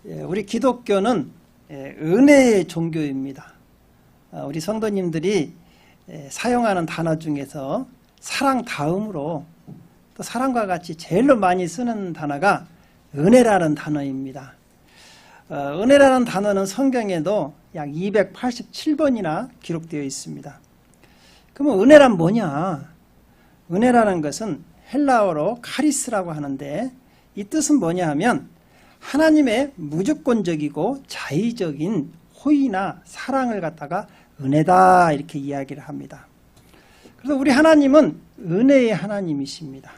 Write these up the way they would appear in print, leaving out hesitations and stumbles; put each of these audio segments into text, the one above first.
우리 기독교는 은혜의 종교입니다. 우리 성도님들이 사용하는 단어 중에서 사랑 다음으로 또 사랑과 같이 제일로 많이 쓰는 단어가 은혜라는 단어입니다. 은혜라는 단어는 성경에도 약 287번이나 기록되어 있습니다. 그러면 은혜란 뭐냐? 은혜라는 것은 헬라어로 카리스라고 하는데 이 뜻은 뭐냐 하면 하나님의 무조건적이고 자의적인 호의나 사랑을 갖다가 은혜다 이렇게 이야기를 합니다. 그래서 우리 하나님은 은혜의 하나님이십니다.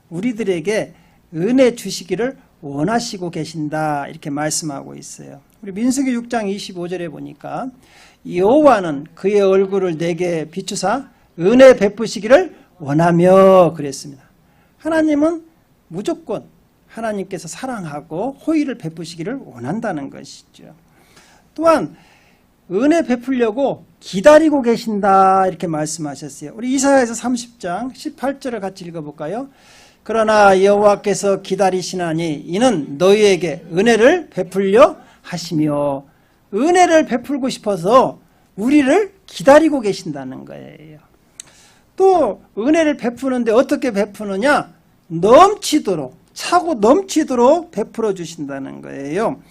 우리들에게 은혜 주시기를 원하시고 계신다 이렇게 말씀하고 있어요. 우리 민수기 6장 25절에 보니까 여호와는 그의 얼굴을 내게 비추사 은혜 베푸시기를 원하며 그랬습니다. 하나님은 무조건 하나님께서 사랑하고 호의를 베푸시기를 원한다는 것이죠. 또한 은혜 베풀려고 기다리고 계신다 이렇게 말씀하셨어요. 우리 이사야에서 30장 18절을 같이 읽어볼까요? 그러나 여호와께서 기다리시나니 이는 너희에게 은혜를 베풀려 하시며 은혜를 베풀고 싶어서 우리를 기다리고 계신다는 거예요. 또 은혜를 베푸는데 어떻게 베푸느냐? 넘치도록 차고 넘치도록 베풀어 주신다는 거예요.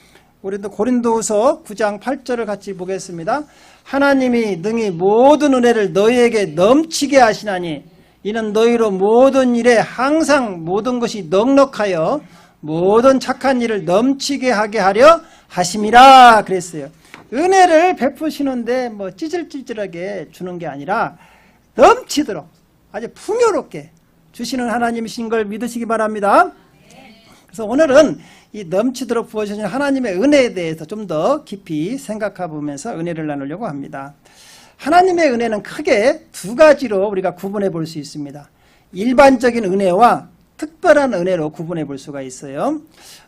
우리도 고린도후서 9장 8절을 같이 보겠습니다. 하나님이 능히 모든 은혜를 너희에게 넘치게 하시나니 이는 너희로 모든 일에 항상 모든 것이 넉넉하여 모든 착한 일을 넘치게 하게 하려 하심이라 그랬어요. 은혜를 베푸시는데 뭐 찌질찌질하게 주는 게 아니라 넘치도록 아주 풍요롭게 주시는 하나님이신 걸 믿으시기 바랍니다. 그래서 오늘은 이 넘치도록 부어주신 하나님의 은혜에 대해서 좀 더 깊이 생각해 보면서 은혜를 나누려고 합니다. 하나님의 은혜는 크게 두 가지로 우리가 구분해 볼 수 있습니다. 일반적인 은혜와 특별한 은혜로 구분해 볼 수가 있어요.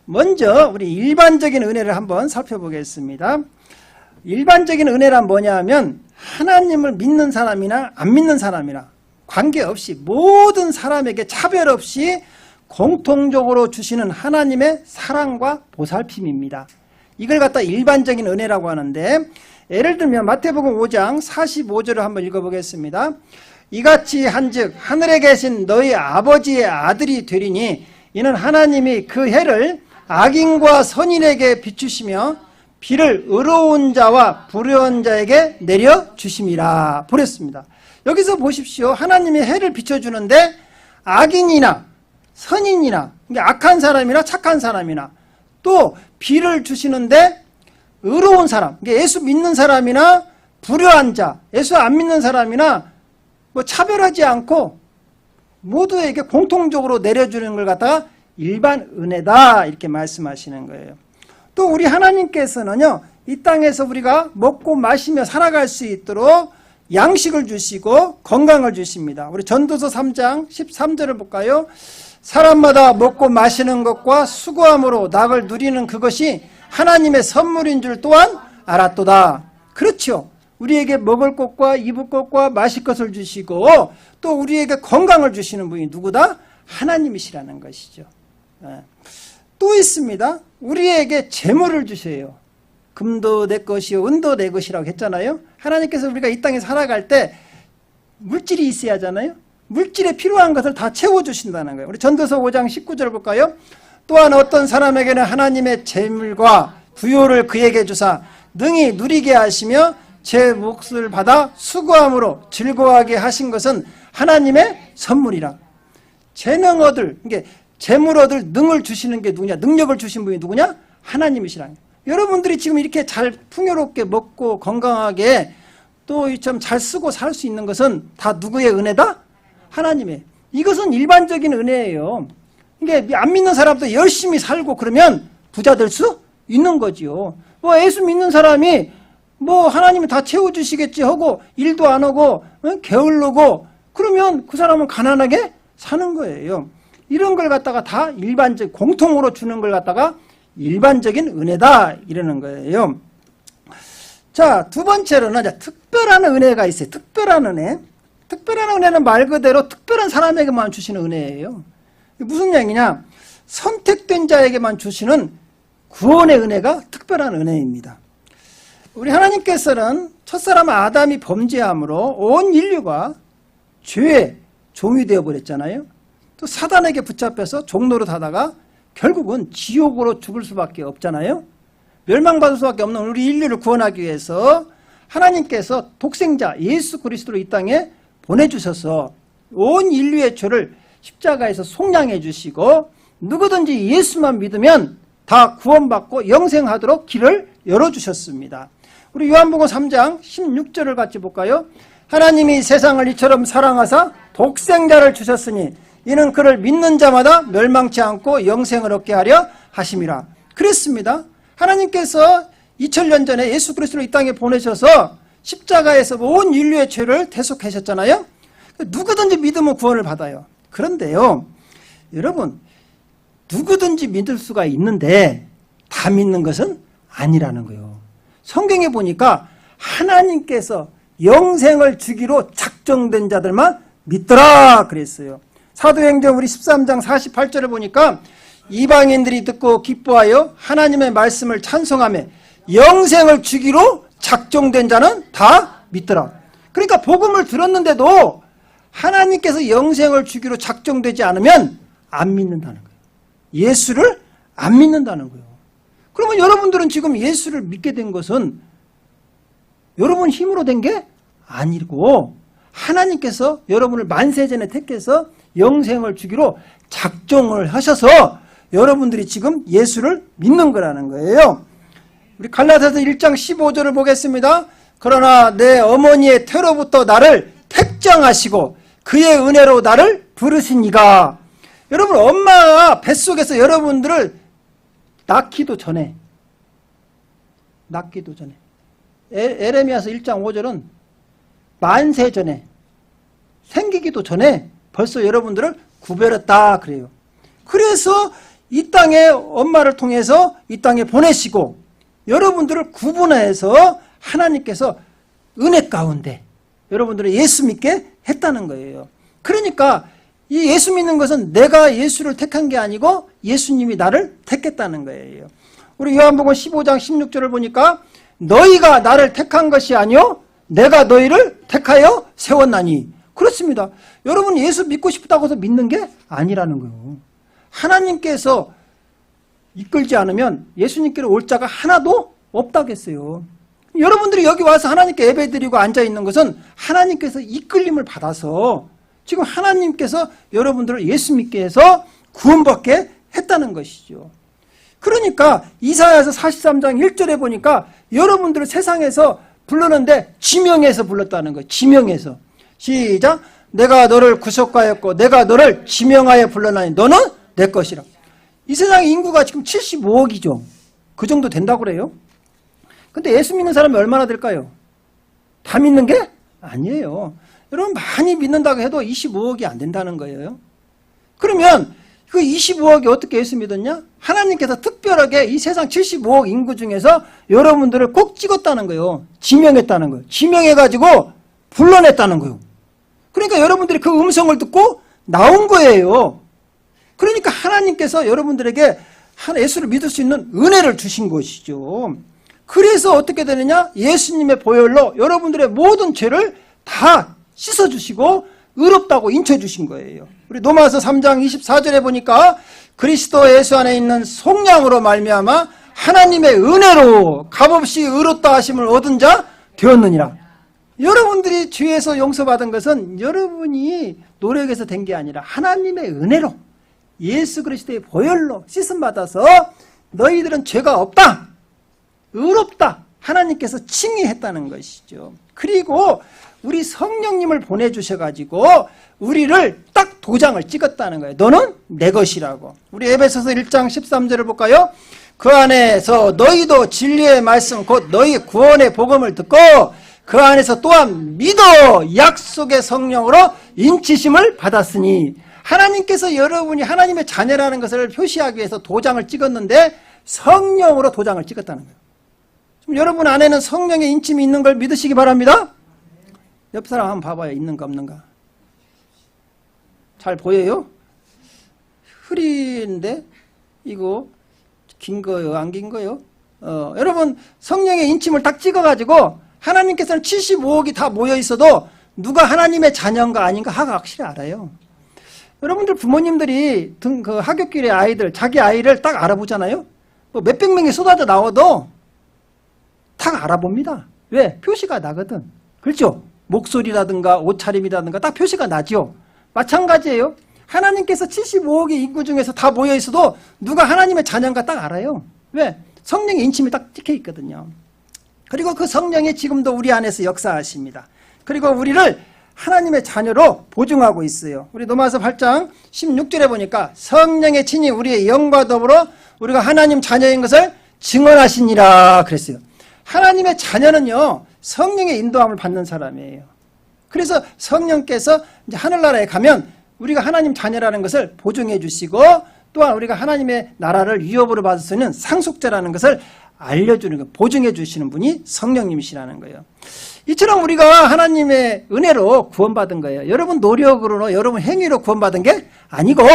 먼저 우리 일반적인 은혜를 한번 살펴보겠습니다. 일반적인 은혜란 뭐냐 하면 하나님을 믿는 사람이나 안 믿는 사람이나 관계없이 모든 사람에게 차별 없이 공통적으로 주시는 하나님의 사랑과 보살핌입니다. 이걸 갖다 일반적인 은혜라고 하는데 예를 들면 마태복음 5장 45절을 한번 읽어보겠습니다. 이같이 한즉 하늘에 계신 너희 아버지의 아들이 되리니 이는 하나님이 그 해를 악인과 선인에게 비추시며 비를 의로운 자와 불의한 자에게 내려주심이라 보냈습니다. 여기서 보십시오. 하나님이 해를 비춰주는데 악인이나 선인이나 악한 사람이나 착한 사람이나 또 비를 주시는데 의로운 사람, 예수 믿는 사람이나 불의한 자, 예수 안 믿는 사람이나 뭐 차별하지 않고 모두에게 공통적으로 내려주는 걸 갖다가 일반 은혜다 이렇게 말씀하시는 거예요. 또 우리 하나님께서는요, 이 땅에서 우리가 먹고 마시며 살아갈 수 있도록 양식을 주시고 건강을 주십니다. 우리 전도서 3장 13절을 볼까요? 사람마다 먹고 마시는 것과 수고함으로 낙을 누리는 그것이 하나님의 선물인 줄 또한 알았도다. 그렇죠. 우리에게 먹을 것과 입을 것과 마실 것을 주시고 또 우리에게 건강을 주시는 분이 누구다? 하나님이시라는 것이죠. 또 있습니다. 우리에게 재물을 주세요. 금도 내 것이요 은도 내 것이라고 했잖아요. 하나님께서 우리가 이 땅에 살아갈 때 물질이 있어야 하잖아요. 물질에 필요한 것을 다 채워주신다는 거예요. 우리 전도서 5장 19절 볼까요? 또한 어떤 사람에게는 하나님의 재물과 부요를 그에게 주사 능히 누리게 하시며 제 몫을 받아 수고함으로 즐거워하게 하신 것은 하나님의 선물이라. 재능 얻을, 이게 재물 얻을 능을 주시는 게 누구냐? 능력을 주신 분이 누구냐? 하나님이시라는 거예요. 여러분들이 지금 이렇게 잘 풍요롭게 먹고 건강하게 또 좀 잘 쓰고 살 수 있는 것은 다 누구의 은혜다? 하나님의. 이것은 일반적인 은혜예요. 이게 안 믿는 사람도 열심히 살고 그러면 부자 될 수 있는 거지요. 뭐 예수 믿는 사람이 뭐 하나님이 다 채워주시겠지 하고 일도 안 하고 게을르고 그러면 그 사람은 가난하게 사는 거예요. 이런 걸 갖다가 다 일반적 공통으로 주는 걸 갖다가 일반적인 은혜다 이러는 거예요. 자, 두 번째로는 특별한 은혜가 있어요. 특별한 은혜. 특별한 은혜는 말 그대로 특별한 사람에게만 주시는 은혜예요. 무슨 얘기냐? 선택된 자에게만 주시는 구원의 은혜가 특별한 은혜입니다. 우리 하나님께서는 첫사람 아담이 범죄함으로 온 인류가 죄의 종이 되어버렸잖아요. 또 사단에게 붙잡혀서 종노릇 하다가 결국은 지옥으로 죽을 수밖에 없잖아요. 멸망받을 수밖에 없는 우리 인류를 구원하기 위해서 하나님께서 독생자 예수 그리스도를 이 땅에 보내주셔서 온 인류의 죄를 십자가에서 속량해 주시고 누구든지 예수만 믿으면 다 구원받고 영생하도록 길을 열어주셨습니다. 우리 요한복음 3장 16절을 같이 볼까요? 하나님이 세상을 이처럼 사랑하사 독생자를 주셨으니 이는 그를 믿는 자마다 멸망치 않고 영생을 얻게 하려 하심이라. 그랬습니다. 하나님께서 2000년 전에 예수 그리스도를 이 땅에 보내셔서 십자가에서 온 인류의 죄를 대속하셨잖아요. 누구든지 믿으면 구원을 받아요. 그런데요, 여러분, 누구든지 믿을 수가 있는데 다 믿는 것은 아니라는 거예요. 성경에 보니까 하나님께서 영생을 주기로 작정된 자들만 믿더라 그랬어요. 사도행전 우리 13장 48절을 보니까 이방인들이 듣고 기뻐하여 하나님의 말씀을 찬송하며 영생을 주기로 작정된 자는 다 믿더라. 그러니까 복음을 들었는데도 하나님께서 영생을 주기로 작정되지 않으면 안 믿는다는 거예요. 예수를 안 믿는다는 거예요. 그러면 여러분들은 지금 예수를 믿게 된 것은 여러분 힘으로 된 게 아니고 하나님께서 여러분을 만세전에 택해서 영생을 주기로 작정을 하셔서 여러분들이 지금 예수를 믿는 거라는 거예요. 우리 갈라디아서 1장 15절을 보겠습니다. 그러나 내 어머니의 태로부터 나를 택정하시고 그의 은혜로 나를 부르시니가. 여러분 엄마 뱃속에서 여러분들을 낳기도 전에 에레미야서 1장 5절은 만세 전에 생기기도 전에 벌써 여러분들을 구별했다 그래요. 그래서 이 땅에 엄마를 통해서 이 땅에 보내시고 여러분들을 구분해서 하나님께서 은혜 가운데 여러분들을 예수 믿게 했다는 거예요. 그러니까 이 예수 믿는 것은 내가 예수를 택한 게 아니고 예수님이 나를 택했다는 거예요. 우리 요한복음 15장 16절을 보니까 너희가 나를 택한 것이 아니요 내가 너희를 택하여 세웠나니. 그렇습니다. 여러분 예수 믿고 싶다고 해서 믿는 게 아니라는 거예요. 하나님께서 이끌지 않으면 예수님께로 올 자가 하나도 없다겠어요. 여러분들이 여기 와서 하나님께 예배드리고 앉아있는 것은 하나님께서 이끌림을 받아서 지금 하나님께서 여러분들을 예수 믿게 해서 구원받게 했다는 것이죠. 그러니까 이사야서 43장 1절에 보니까 여러분들을 세상에서 불렀는데 지명해서 불렀다는 거예요. 지명해서. 시작. 내가 너를 구속하였고 내가 너를 지명하여 불러나니 너는 내 것이라. 이 세상의 인구가 지금 75억이죠. 그 정도 된다고 그래요. 근데 예수 믿는 사람이 얼마나 될까요? 다 믿는 게 아니에요. 여러분 많이 믿는다고 해도 25억이 안 된다는 거예요. 그러면 그 25억이 어떻게 예수 믿었냐? 하나님께서 특별하게 이 세상 75억 인구 중에서 여러분들을 꼭 찍었다는 거예요. 지명했다는 거예요. 지명해가지고 불러냈다는 거예요. 그러니까 여러분들이 그 음성을 듣고 나온 거예요. 그러니까 하나님께서 여러분들에게 예수를 믿을 수 있는 은혜를 주신 것이죠. 그래서 어떻게 되느냐? 예수님의 보혈로 여러분들의 모든 죄를 다 씻어주시고 의롭다고 인쳐주신 거예요. 우리 로마서 3장 24절에 보니까 그리스도 예수 안에 있는 속량으로 말미암아 하나님의 은혜로 값없이 의롭다 하심을 얻은 자 되었느니라. 여러분들이 죄에서 용서받은 것은 여러분이 노력해서 된 게 아니라 하나님의 은혜로 예수 그리스도의 보혈로 씻음받아서 너희들은 죄가 없다, 의롭다 하나님께서 칭의했다는 것이죠. 그리고 우리 성령님을 보내주셔가지고 우리를 딱 도장을 찍었다는 거예요. 너는 내 것이라고. 우리 에베소서 1장 13절을 볼까요? 그 안에서 너희도 진리의 말씀 곧 너희 구원의 복음을 듣고 그 안에서 또한 믿어 약속의 성령으로 인치심을 받았으니. 하나님께서 여러분이 하나님의 자녀라는 것을 표시하기 위해서 도장을 찍었는데 성령으로 도장을 찍었다는 거예요. 지금 여러분 안에는 성령의 인침이 있는 걸 믿으시기 바랍니다. 옆 사람 한번 봐봐요. 있는가 없는가. 잘 보여요? 흐린데 이거 긴 거요? 안 긴 거요? 여러분 성령의 인침을 딱 찍어가지고 하나님께서는 75억이 다 모여 있어도 누가 하나님의 자녀인가 아닌가 하가 확실히 알아요. 여러분들 부모님들이 그 하굣길의 아이들, 자기 아이를 딱 알아보잖아요. 뭐 몇백 명이 쏟아져 나와도 딱 알아봅니다. 왜? 표시가 나거든. 그렇죠? 목소리라든가 옷차림이라든가 딱 표시가 나죠. 마찬가지예요. 하나님께서 75억의 인구 중에서 다 모여 있어도 누가 하나님의 자녀인가 딱 알아요. 왜? 성령의 인침이 딱 찍혀 있거든요. 그리고 그 성령이 지금도 우리 안에서 역사하십니다. 그리고 우리를 하나님의 자녀로 보증하고 있어요. 우리 로마서 8장 16절에 보니까 성령의 친히 우리의 영과 더불어 우리가 하나님 자녀인 것을 증언하시니라 그랬어요. 하나님의 자녀는요, 성령의 인도함을 받는 사람이에요. 그래서 성령께서 이제 하늘나라에 가면 우리가 하나님 자녀라는 것을 보증해 주시고 또한 우리가 하나님의 나라를 위협으로 받을 수 있는 상속자라는 것을 알려주는 거, 보증해 주시는 분이 성령님이시라는 거예요. 이처럼 우리가 하나님의 은혜로 구원받은 거예요. 여러분 노력으로, 여러분 행위로 구원받은 게 아니고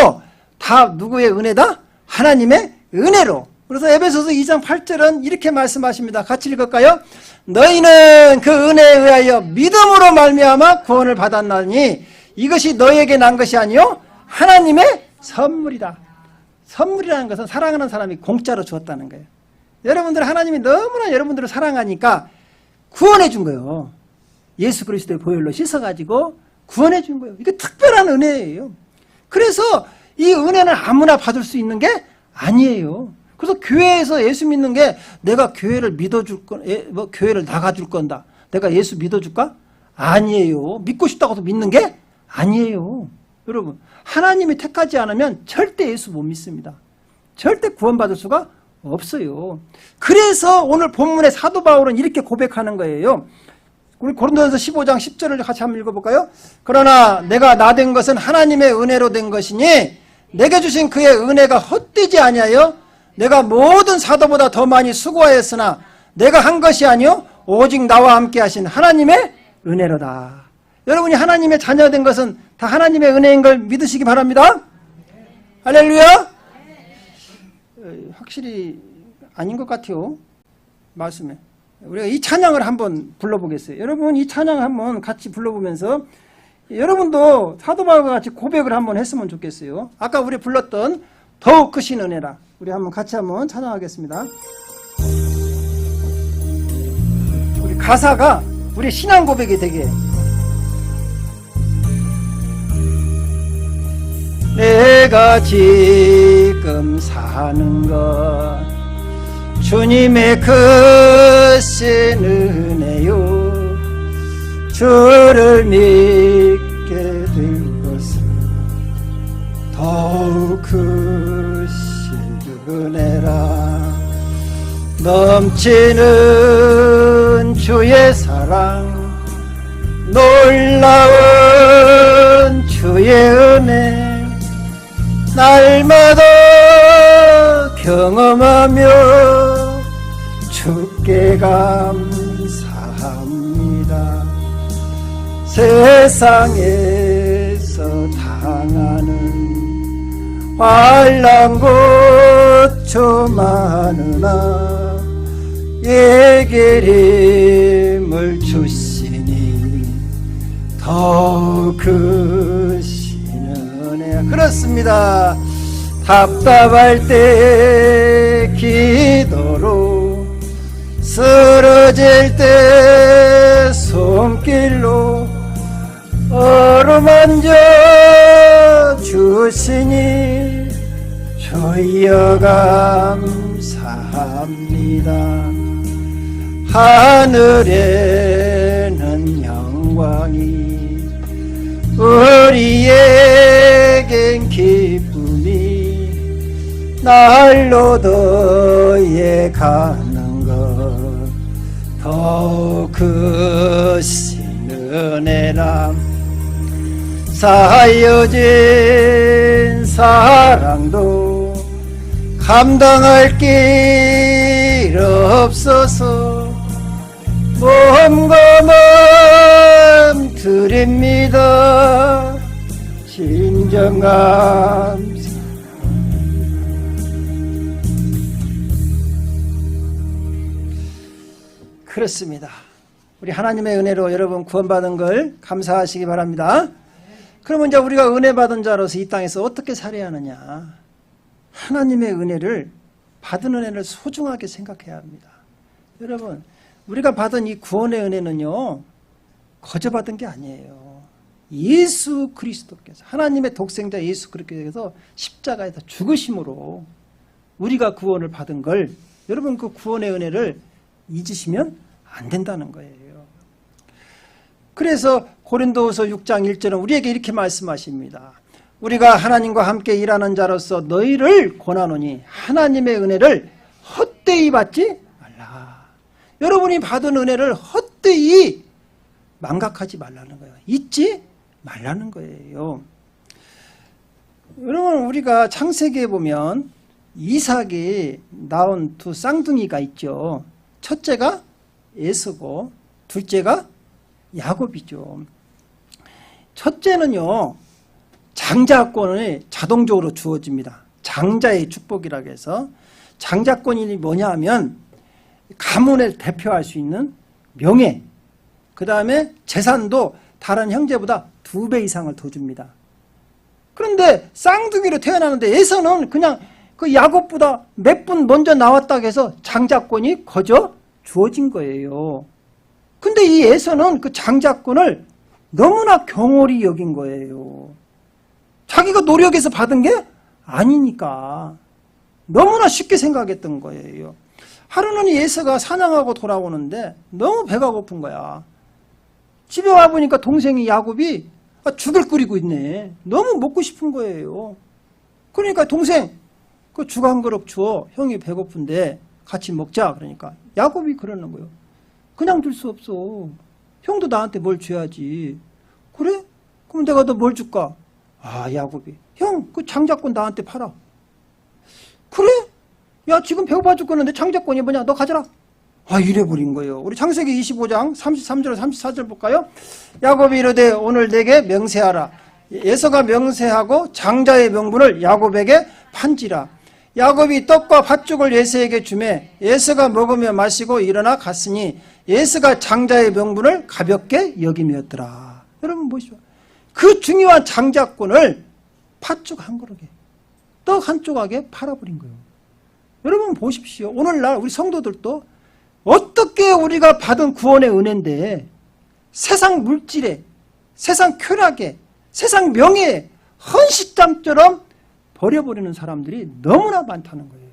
다 누구의 은혜다? 하나님의 은혜로. 그래서 에베소서 2장 8절은 이렇게 말씀하십니다. 같이 읽을까요? 너희는 그 은혜에 의하여 믿음으로 말미암아 구원을 받았나니 이것이 너희에게 난 것이 아니요 하나님의 선물이다. 선물이라는 것은 사랑하는 사람이 공짜로 주었다는 거예요. 여러분들 하나님이 너무나 여러분들을 사랑하니까 구원해 준 거예요. 예수 그리스도의 보혈로 씻어가지고 구원해 준 거예요. 이게 특별한 은혜예요. 그래서 이 은혜는 아무나 받을 수 있는 게 아니에요. 그래서 교회에서 예수 믿는 게 내가 교회를 믿어줄 교회를 나가줄 건다. 내가 예수 믿어줄까? 아니에요. 믿고 싶다고 해서 믿는 게 아니에요. 여러분 하나님이 택하지 않으면 절대 예수 못 믿습니다. 절대 구원받을 수가 없어요. 그래서 오늘 본문의 사도 바울은 이렇게 고백하는 거예요. 우리 고린도전서 15장 10절을 같이 한번 읽어볼까요? 그러나 내가 나 된 것은 하나님의 은혜로 된 것이니 내게 주신 그의 은혜가 헛되지 아니하여 내가 모든 사도보다 더 많이 수고하였으나 내가 한 것이 아니요 오직 나와 함께 하신 하나님의 은혜로다. 여러분이 하나님의 자녀된 것은 다 하나님의 은혜인 걸 믿으시기 바랍니다. 할렐루야. 확실히 아닌 것 같아요. 말씀에. 우리가 이 찬양을 한번 불러보겠어요. 여러분 이 찬양 한번 같이 불러보면서 여러분도 사도 바울과 같이 고백을 한번 했으면 좋겠어요. 아까 우리 불렀던 더욱 크신 은혜라. 우리 한번 같이 한번 찬양하겠습니다. 우리 가사가 우리 신앙 고백이 되게 내가 지금 사는 것 주님의 크신 은혜요 주를 믿게 된 것은 더욱 크신 은혜라 넘치는 주의 사랑 놀라운 주의 은혜 날마다 경험하며 주께 감사합니다. 세상에서 당하는 환난 고초 많으나 예기림을 주시니 더 크신 은혜. 그렇습니다. 답답할 때 기도로 쓰러질 때 손길로 어루만져 주시니 주여 감사합니다. 하늘에는 영광이 우리에겐 기쁨이 날로 더해 가는 것 더 크신 은혜라 쌓여진 사랑도 감당할 길 없어서 몸과 마음 드립니다. 진정 감사 그렇습니다. 우리 하나님의 은혜로 여러분 구원받은 걸 감사하시기 바랍니다. 그러면 이제 우리가 은혜 받은 자로서 이 땅에서 어떻게 살아야 하느냐? 하나님의 은혜를 받은 은혜를 소중하게 생각해야 합니다. 여러분, 우리가 받은 이 구원의 은혜는요, 거저 받은 게 아니에요. 예수 그리스도께서, 하나님의 독생자 예수 그리스도께서 십자가에서 죽으심으로 우리가 구원을 받은 걸, 여러분 그 구원의 은혜를 잊으시면 안 된다는 거예요. 그래서 고린도후서 6장 1절은 우리에게 이렇게 말씀하십니다. 우리가 하나님과 함께 일하는 자로서 너희를 권하노니 하나님의 은혜를 헛되이 받지 말라. 여러분이 받은 은혜를 헛되이 망각하지 말라는 거예요. 잊지 말라는 거예요. 여러분, 우리가 창세기에 보면 이삭이 낳은 두 쌍둥이가 있죠. 첫째가 에서고 둘째가 야곱이죠. 첫째는요, 장자권이 자동적으로 주어집니다. 장자의 축복이라고 해서, 장자권이 뭐냐 하면 가문을 대표할 수 있는 명예, 그 다음에 재산도 다른 형제보다 2배 이상을 더 줍니다. 그런데 쌍둥이로 태어나는데 에서는 그냥 그 야곱보다 몇 분 먼저 나왔다고 해서 장자권이 거저 주어진 거예요. 근데 이 에서는 그 장자권을 너무나 경홀히 여긴 거예요. 자기가 노력해서 받은 게 아니니까 너무나 쉽게 생각했던 거예요. 하루는 이 에서가 사냥하고 돌아오는데 너무 배가 고픈 거야. 집에 와보니까 동생이 야곱이 죽을 끓이고 있네. 너무 먹고 싶은 거예요. 그러니까 동생, 그 죽 한 그릇 줘. 형이 배고픈데 같이 먹자. 그러니까 야곱이 그러는 거예요. 그냥 줄 수 없어. 형도 나한테 뭘 줘야지. 그래? 그럼 내가 너 뭘 줄까? 아, 야곱이. 형, 그 장자권 나한테 팔아. 그래? 야, 지금 배고파 죽겠는데 장자권이 뭐냐? 너 가져라. 아, 이래버린 거예요. 우리 창세기 25장 33절 34절 볼까요? 야곱이 이르되 오늘 내게 명세하라. 에서가 명세하고 장자의 명분을 야곱에게 판지라. 야곱이 떡과 팥죽을 에서에게 주매 에서가 먹으며 마시고 일어나 갔으니 에서가 장자의 명분을 가볍게 여김이었더라. 여러분 보시죠. 그 중요한 장자권을 팥죽 한 그릇에, 떡 한 조각에 팔아버린 거예요. 여러분 보십시오. 오늘날 우리 성도들도 어떻게 우리가 받은 구원의 은혜인데 세상 물질에, 세상 쾌락에, 세상 명예에 헌시장처럼 버려버리는 사람들이 너무나 많다는 거예요.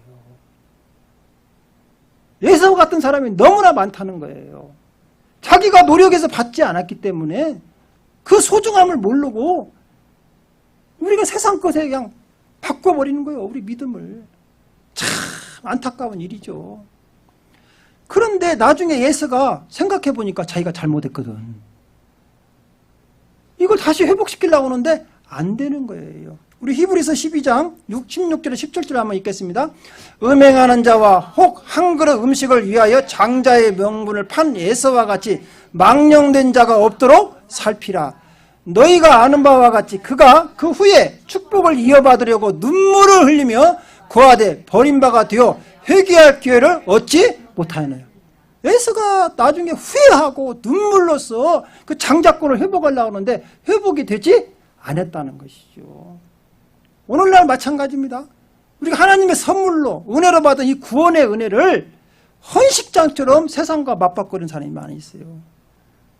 에서 같은 사람이 너무나 많다는 거예요. 자기가 노력해서 받지 않았기 때문에 그 소중함을 모르고 우리가 세상 것에 그냥 바꿔버리는 거예요. 우리 믿음을. 참 안타까운 일이죠. 그런데 나중에 에서가 생각해보니까 자기가 잘못했거든. 이걸 다시 회복시키려고 하는데 안 되는 거예요. 우리 히브리서 12장 16절에 17절 한번 읽겠습니다. 음행하는 자와 혹 한 그릇 음식을 위하여 장자의 명분을 판 에서와 같이 망령된 자가 없도록 살피라. 너희가 아는 바와 같이 그가 그 후에 축복을 이어받으려고 눈물을 흘리며 거하되 버린 바가 되어 회개할 기회를 얻지 못하였나요? 에서가 나중에 후회하고 눈물로써 그 장자권을 회복하려고 하는데 회복이 되지 않았다는 것이죠. 오늘날 마찬가지입니다. 우리가 하나님의 선물로 은혜로 받은 이 구원의 은혜를 헌식장처럼 세상과 맞바꾸는 사람이 많이 있어요.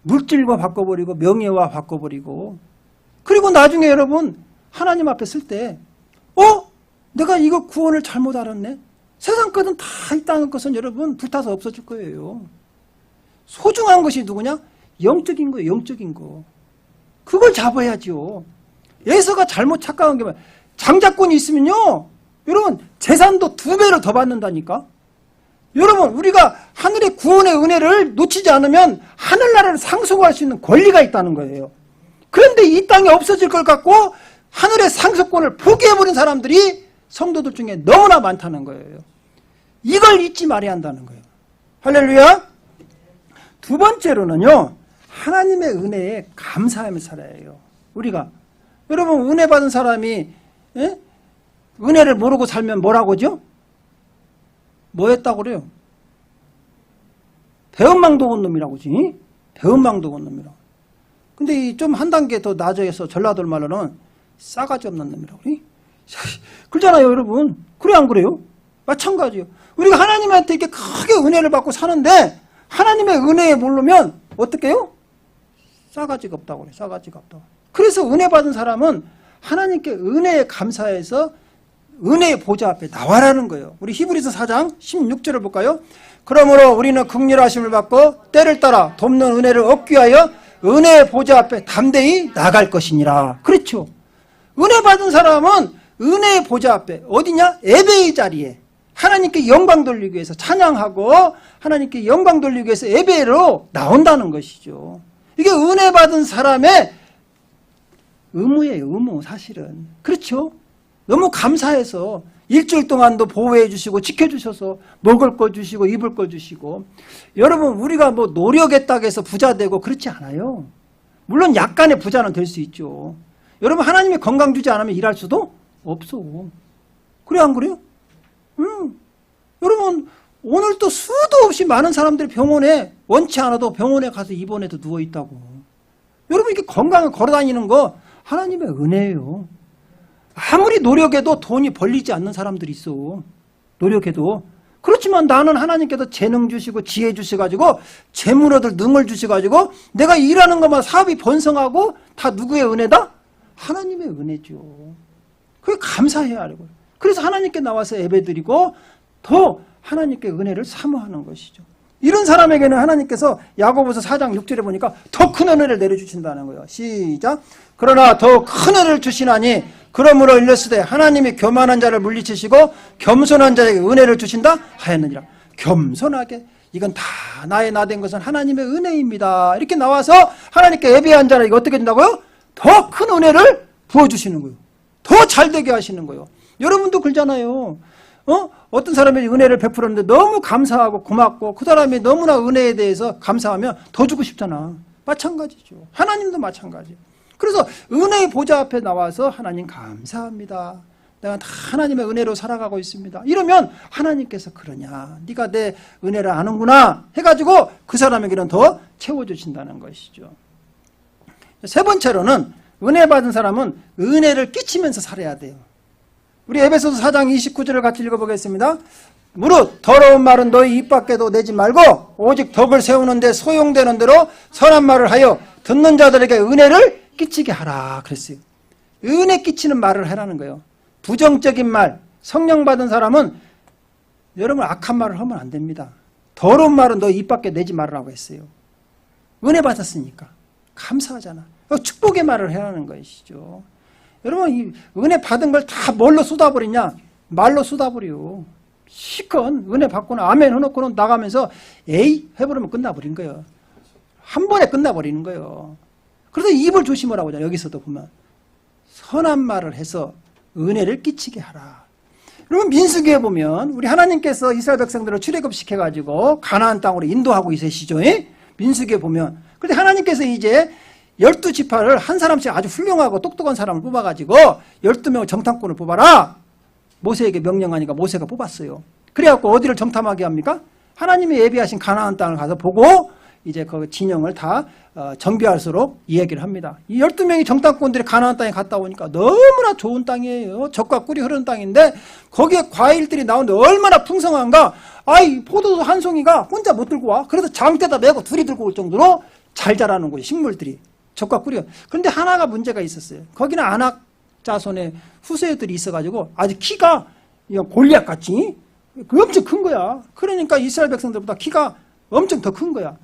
물질과 바꿔버리고 명예와 바꿔버리고, 그리고 나중에 여러분 하나님 앞에 쓸 때 내가 이거 구원을 잘못 알았네. 세상 것은 다 이 땅의 것은 여러분 불타서 없어질 거예요. 소중한 것이 누구냐? 영적인 거예요. 영적인 거. 그걸 잡아야지요. 에서가 잘못 착각한 게 뭐야? 장자권이 있으면요, 여러분 재산도 2배를 더 받는다니까. 여러분 우리가 하늘의 구원의 은혜를 놓치지 않으면 하늘나라를 상속할 수 있는 권리가 있다는 거예요. 그런데 이 땅에 없어질 걸 갖고 하늘의 상속권을 포기해버린 사람들이 성도들 중에 너무나 많다는 거예요. 이걸 잊지 말아야 한다는 거예요. 할렐루야. 두 번째로는요, 하나님의 은혜에 감사하며 살아야 해요. 우리가 여러분 은혜 받은 사람이 은혜를 모르고 살면 뭐라고 하죠? 뭐 했다고 그래요? 배은망덕 온 놈이라고지. 배은망덕 온 놈이라고. 근데 좀 한 단계 더 낮아서 전라도 말로는 싸가지 없는 놈이라고. 그러잖아요, 여러분. 그래, 안 그래요? 마찬가지예요. 우리가 하나님한테 이렇게 크게 은혜를 받고 사는데 하나님의 은혜에 모르면 어떻게 해요? 싸가지가 없다고 그래. 싸가지가 없다고. 그래서 은혜 받은 사람은 하나님께 은혜에 감사해서 은혜의 보좌 앞에 나와라는 거예요. 우리 히브리서 4장 16절을 볼까요? 그러므로 우리는 긍휼하심을 받고 때를 따라 돕는 은혜를 얻기 위하여 은혜의 보좌 앞에 담대히 나갈 것이니라. 그렇죠. 은혜 받은 사람은 은혜의 보좌 앞에 어디냐? 예배의 자리에 하나님께 영광 돌리기 위해서 찬양하고 하나님께 영광 돌리기 위해서 예배로 나온다는 것이죠. 이게 은혜 받은 사람의 의무예요. 의무 사실은. 그렇죠. 너무 감사해서 일주일 동안도 보호해 주시고 지켜주셔서 먹을 거 주시고 입을 거 주시고. 여러분, 우리가 뭐 노력했다고 해서 부자 되고 그렇지 않아요. 물론 약간의 부자는 될 수 있죠. 여러분, 하나님이 건강 주지 않으면 일할 수도 없어. 그래, 안 그래요? 여러분, 오늘 또 수도 없이 많은 사람들이 병원에 원치 않아도 병원에 가서 입원해서 누워있다고. 여러분, 이렇게 건강을 걸어다니는 거 하나님의 은혜예요. 아무리 노력해도 돈이 벌리지 않는 사람들이 있어. 노력해도. 그렇지만 나는 하나님께서 재능 주시고 지혜 주셔가지고 재물 얻을 능을 주셔가지고 내가 일하는 것만 사업이 번성하고 다 누구의 은혜다? 하나님의 은혜죠. 그게 감사해야 하고. 그래서 하나님께 나와서 예배드리고 더 하나님께 은혜를 사모하는 것이죠. 이런 사람에게는 하나님께서 야고보서 4장 6절에 보니까 더 큰 은혜를 내려주신다는 거예요. 시작. 그러나 더 큰 은혜를 주시나니 그러므로 일렀으되 하나님이 교만한 자를 물리치시고 겸손한 자에게 은혜를 주신다 하였느니라. 겸손하게. 이건 다 나의 나 된 것은 하나님의 은혜입니다. 이렇게 나와서 하나님께 예배한 자에게 어떻게 된다고요? 더 큰 은혜를 부어주시는 거예요. 더 잘되게 하시는 거예요. 여러분도 그러잖아요. 어떤 사람이 은혜를 베풀었는데 너무 감사하고 고맙고 그 사람이 너무나 은혜에 대해서 감사하면 더 주고 싶잖아. 마찬가지죠. 하나님도 마찬가지. 그래서 은혜의 보좌 앞에 나와서 하나님 감사합니다. 내가 다 하나님의 은혜로 살아가고 있습니다. 이러면 하나님께서 그러냐. 네가 내 은혜를 아는구나 해가지고 그 사람에게는 더 채워주신다는 것이죠. 세 번째로는 은혜 받은 사람은 은혜를 끼치면서 살아야 돼요. 우리 에베소서 4장 29절을 같이 읽어보겠습니다. 무릇 더러운 말은 너희 입 밖에도 내지 말고 오직 덕을 세우는 데 소용되는 대로 선한 말을 하여 듣는 자들에게 은혜를 끼치게 하라 그랬어요. 은혜 끼치는 말을 하라는 거예요. 부정적인 말, 성령 받은 사람은 여러분 악한 말을 하면 안 됩니다. 더러운 말은 너희 입 밖에 내지 말라고 했어요. 은혜 받았으니까 감사하잖아. 축복의 말을 해야 하는 것이죠. 여러분, 이 은혜 받은 걸 다 뭘로 쏟아버리냐? 말로 쏟아버려. 시컷 은혜 받고는 아멘 해놓고는 나가면서 에이 해버리면 끝나버린 거예요. 한 번에 끝나버리는 거예요. 그래서 입을 조심하라고 하잖아요. 여기서도 보면 선한 말을 해서 은혜를 끼치게 하라. 그러면 민수기에 보면 우리 하나님께서 이스라엘 백성들을 출애굽시켜가지고 가나안 땅으로 인도하고 있으시죠. 민수기에 보면. 그런데 하나님께서 이제 12지파를 한 사람씩 아주 훌륭하고 똑똑한 사람을 뽑아가지고 12명의 정탐꾼을 뽑아라. 모세에게 명령하니까 모세가 뽑았어요. 그래갖고 어디를 정탐하게 합니까? 하나님이 예비하신 가나안 땅을 가서 보고 이제 그 진영을 다 정비할수록 이야기를 합니다. 이 12명의 정탐꾼들이 가나안 땅에 갔다 오니까 너무나 좋은 땅이에요. 젖과 꿀이 흐르는 땅인데 거기에 과일들이 나오는데 얼마나 풍성한가. 아이 포도도 한 송이가 혼자 못 들고 와. 그래서 장대다 메고 둘이 들고 올 정도로 잘 자라는 거예요. 식물들이. 젖과 꿀이요. 그런데 하나가 문제가 있었어요. 거기는 아낙 자손의 후세들이 있어가지고 아주 키가 골리앗같이 엄청 큰 거야. 그러니까 이스라엘 백성들보다 키가 엄청 더 큰 거야.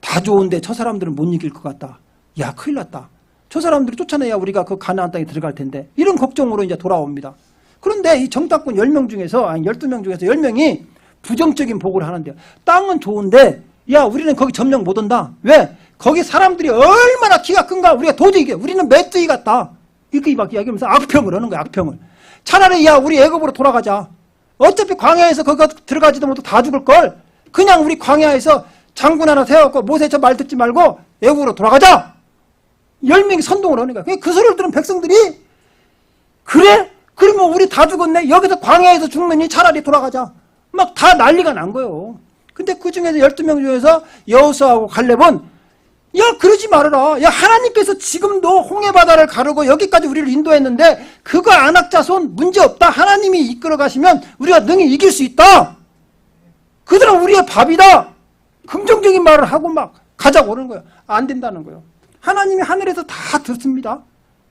다 좋은데 저 사람들은 못 이길 것 같다. 야, 큰일 났다. 저 사람들이 쫓아내야 우리가 그 가나안 땅에 들어갈 텐데. 이런 걱정으로 이제 돌아옵니다. 그런데 이 정탐꾼 10명 중에서, 아니 12명 중에서 10명이 부정적인 보고를 하는데요. 땅은 좋은데, 야, 우리는 거기 점령 못 온다. 왜? 거기 사람들이 얼마나 키가 큰가. 우리가 도저히 이게, 우리는 메뚜기 같다. 이렇게 막 이야기하면서 악평을 하는 거야, 악평을. 차라리 야, 우리 애굽으로 돌아가자. 어차피 광야에서 거기 들어가지도 못하고 다 죽을걸. 그냥 우리 광야에서 장군 하나 세워갖고 모세 저 말 듣지 말고 애국으로 돌아가자. 10명이 선동을 하는 거야. 그 소리를 들은 백성들이 그래? 그러면 우리 다 죽었네. 여기서 광야에서 죽느니 차라리 돌아가자. 막 다 난리가 난 거예요. 근데 그 중에서 12명 중에서 여호수아하고 갈렙은 야 그러지 말아라. 야 하나님께서 지금도 홍해바다를 가르고 여기까지 우리를 인도했는데 그거 안악자손 문제없다. 하나님이 이끌어 가시면 우리가 능히 이길 수 있다. 그들은 우리의 밥이다. 긍정적인 말을 하고 막 가자고 그러는 거예요. 안 된다는 거예요. 하나님이 하늘에서 다 듣습니다.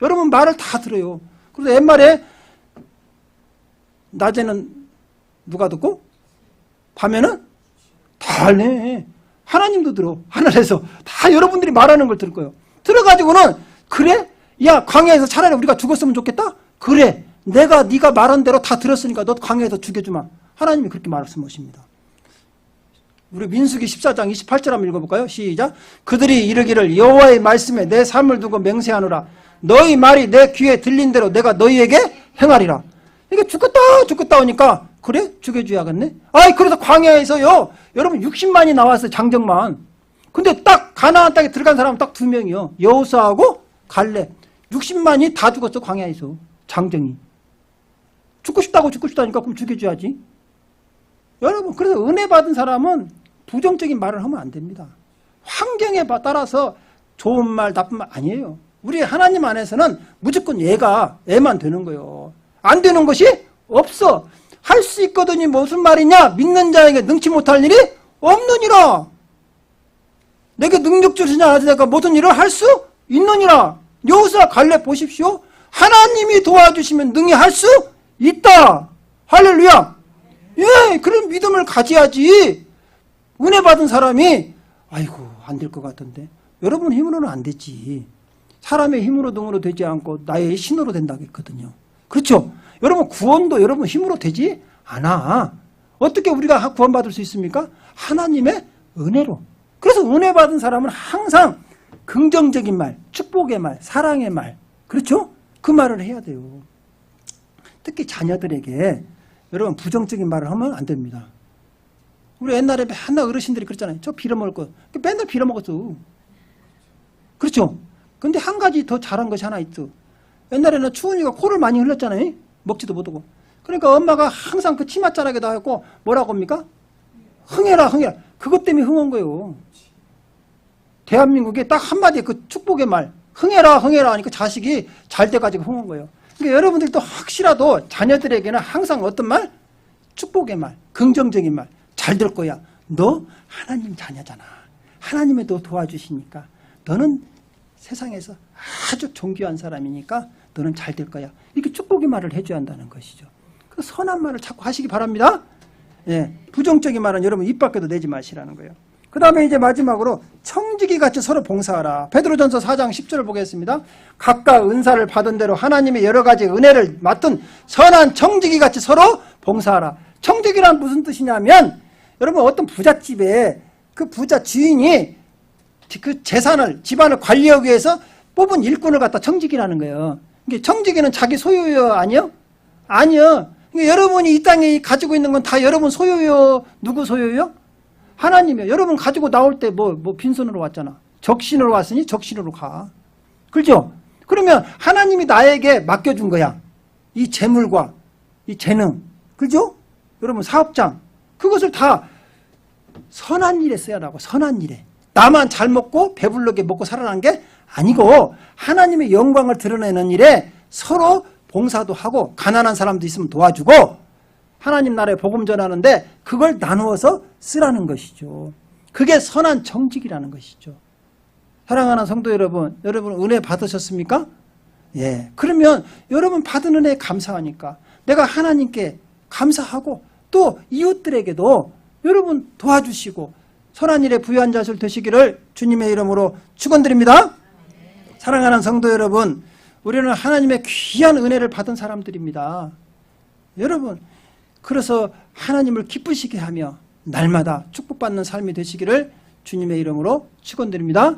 여러분 말을 다 들어요. 그래서 옛말에 낮에는 누가 듣고 밤에는 다 알네. 하나님도 들어. 하늘에서 다 여러분들이 말하는 걸 들을 거예요. 들어가지고는 그래? 야 광야에서 차라리 우리가 죽었으면 좋겠다? 그래. 내가 네가 말한 대로 다 들었으니까 너 광야에서 죽여주마. 하나님이 그렇게 말씀하십니다. 우리 민수기 14장 28절 한번 읽어볼까요? 시작. 그들이 이르기를 여호와의 말씀에 내 삶을 두고 맹세하노라. 너희 말이 내 귀에 들린 대로 내가 너희에게 행하리라. 이게 죽겠다 하니까 그래? 죽여줘야겠네? 아이 그래서 광야에서요 여러분 60만이 나왔어요. 장정만. 근데 딱 가나안 땅에 들어간 사람은 딱 2명이요. 여호수아하고 갈렙. 60만이 다 죽었어. 광야에서. 장정이. 죽고 싶다니까 그럼 죽여줘야지. 여러분 그래서 은혜 받은 사람은 부정적인 말을 하면 안 됩니다. 환경에 따라서 좋은 말 나쁜 말 아니에요. 우리 하나님 안에서는 무조건 애만 되는 거예요. 안 되는 것이 없어. 할 수 있거든요. 무슨 말이냐? 믿는 자에게 능치 못할 일이 없느니라. 내게 능력 주시냐 내가 모든 일을 할 수 있느니라. 여호수아 갈렙 보십시오. 하나님이 도와주시면 능히 할 수 있다. 할렐루야. 예, 그런 믿음을 가져야지. 은혜 받은 사람이 아이고 안 될 것 같은데. 여러분 힘으로는 안 되지. 사람의 힘으로 등으로 되지 않고 나의 신으로 된다고 했거든요. 그렇죠? 여러분 구원도 여러분 힘으로 되지 않아. 어떻게 우리가 구원받을 수 있습니까? 하나님의 은혜로. 그래서 은혜 받은 사람은 항상 긍정적인 말, 축복의 말, 사랑의 말, 그렇죠? 그 말을 해야 돼요. 특히 자녀들에게 여러분 부정적인 말을 하면 안 됩니다. 우리 옛날에 맨날 어르신들이 그랬잖아요. 저 빌어먹을 거. 맨날 빌어먹었어. 그렇죠? 근데 한 가지 더 잘한 것이 하나 있어. 옛날에는 추운이가 코를 많이 흘렸잖아요. 먹지도 못하고. 그러니까 엄마가 항상 그 치맛자락에다 하고 뭐라고 합니까? 흥해라 흥해라. 그것 때문에 흥한 거예요. 대한민국에 딱 한마디 그 축복의 말 흥해라 흥해라 하니까 자식이 잘 돼가지고 흥한 거예요. 그러니까 여러분들도 혹시라도 자녀들에게는 항상 어떤 말? 축복의 말, 긍정적인 말 잘 될 거야. 너 하나님 자녀잖아. 하나님이 너 도와주시니까 너는 세상에서 아주 존귀한 사람이니까 너는 잘 될 거야. 이렇게 축복의 말을 해줘야 한다는 것이죠. 그 선한 말을 자꾸 하시기 바랍니다. 예, 부정적인 말은 여러분 입 밖에도 내지 마시라는 거예요. 그 다음에 이제 마지막으로 청지기 같이 서로 봉사하라. 베드로전서 4장 10절을 보겠습니다. 각각 은사를 받은 대로 하나님의 여러 가지 은혜를 맡은 선한 청지기 같이 서로 봉사하라. 청지기란 무슨 뜻이냐면 여러분 어떤 부잣집에 그 부자 주인이 그 재산을 집안을 관리하기 위해서 뽑은 일꾼을 갖다 청지기라는 거예요. 이게 청지기는 자기 소유요 아니요? 아니요. 그러니까 여러분이 이 땅에 가지고 있는 건 다 여러분 소유요. 누구 소유요? 하나님이요. 여러분 가지고 나올 때 뭐 빈손으로 왔잖아. 적신으로 왔으니 적신으로 가. 그렇죠? 그러면 하나님이 나에게 맡겨준 거야. 이 재물과 이 재능. 그렇죠? 여러분 사업장. 그것을 다 선한 일에 써야 하고 선한 일에. 나만 잘 먹고 배불르게 먹고 살아난 게 아니고 하나님의 영광을 드러내는 일에 서로 봉사도 하고 가난한 사람도 있으면 도와주고 하나님 나라에 복음 전하는데 그걸 나누어서 쓰라는 것이죠. 그게 선한 정직이라는 것이죠. 사랑하는 성도 여러분, 여러분 은혜 받으셨습니까? 예. 그러면 여러분 받은 은혜에 감사하니까 내가 하나님께 감사하고 또 이웃들에게도 여러분 도와주시고 선한 일에 부유한 자들 되시기를 주님의 이름으로 축원드립니다. 사랑하는 성도 여러분, 우리는 하나님의 귀한 은혜를 받은 사람들입니다. 여러분, 그래서 하나님을 기쁘시게 하며 날마다 축복받는 삶이 되시기를 주님의 이름으로 축원드립니다.